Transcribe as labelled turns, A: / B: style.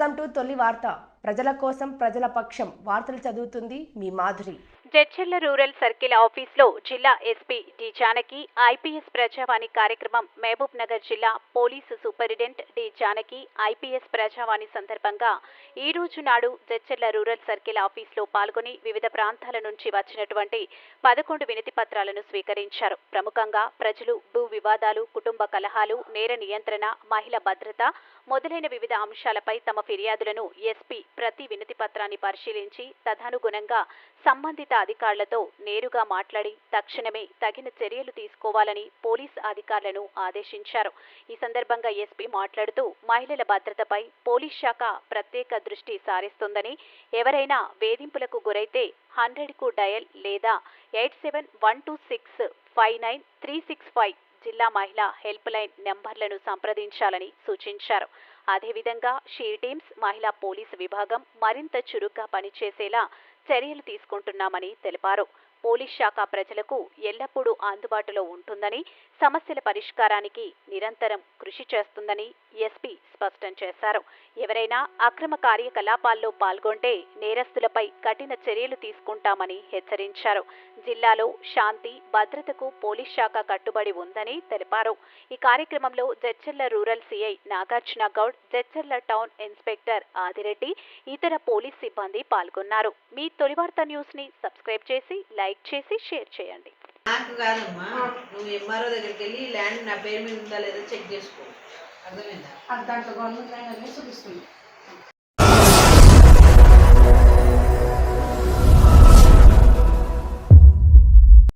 A: Welcome to తొలి వార్త. ప్రజల కోసం ప్రజల పక్షం వార్తలు చదువుతుంది మీ మాధురి.
B: జడ్చర్ల రూరల్ సర్కిల్ ఆఫీస్లో జిల్లా SP D Janaki IPS Prajavani కార్యక్రమం మహబూబ్ నగర్ జిల్లా police superintendent D Janaki IPS Prajavani సందర్భంగా ఈ రోజు నాడు జడ్చర్ల రూరల్ సర్కిల్ ఆఫీస్లో పాల్గొని వివిధ ప్రాంతాల నుంచి వచ్చినటువంటి 11 వినతి పత్రాలను స్వీకరించారు. ప్రముఖంగా ప్రజలు భూ వివాదాలు, కుటుంబ కలహాలు, నేర నియంత్రణ, మహిళా భద్రత మొదలైన వివిధ అంశాలపై తమ ఫిర్యాదులను ఎస్పీ ప్రతి వినతి పత్రాన్ని పరిశీలించి తదనుగుణంగా సంబంధిత అధికారులతో నేరుగా మాట్లాడి తక్షణమే తగిన చర్యలు తీసుకోవాలని పోలీస్ అధికారులను ఆదేశించారు. ఈ సందర్భంగా ఎస్పీ మాట్లాడుతూ మహిళల భద్రతపై పోలీస్ శాఖ ప్రత్యేక దృష్టి సారిస్తుందని, ఎవరైనా వేధింపులకు గురైతే 100కు డయల్ లేదా 8712659365 జిల్లా మహిళా హెల్ప్ లైన్ నెంబర్లను సంప్రదించాలని సూచించారు. అదేవిధంగా షీ టీమ్స్, మహిళా పోలీసు విభాగం మరింత చురుగ్గా పనిచేసేలా చర్యలు తీసుకుంటున్నామని తెలిపారు. పోలీస్ శాఖ ప్రజలకు ఎల్లప్పుడూ అందుబాటులో ఉంటుందని, సమస్యల పరిష్కారానికి నిరంతరం కృషి చేస్తుందని ఎస్పీ స్పష్టం చేశారు. ఎవరైనా అక్రమ కార్యకలాపాల్లో పాల్గొంటే నేరస్తులపై కఠిన చర్యలు తీసుకుంటామని హెచ్చరించారు. జిల్లాలో శాంతి భద్రతకు పోలీస్ శాఖ కట్టుబడి ఉందని తెలిపారు. ఈ కార్యక్రమంలో Jadcherla rural CI Nagarjuna Goud, Jadcherla town inspector Adireddy, ఇతర పోలీస్ సిబ్బంది పాల్గొన్నారు. మీ తొలి వార్త న్యూస్ ని సబ్స్క్రైబ్ చేసి లైక్ చేసి షేర్ చేయండి.
C: నాకు కాదమ్మా, నువ్వు ఎంఆర్ఓ దగ్గరికి వెళ్ళి ల్యాండ్ నా పేరు మీద ఉందా లేదా చెక్ చేసుకో. అర్థమైందా?
D: దాంట్లో గవర్నమెంట్ ల్యాండ్ అనేది చూపిస్తుంది.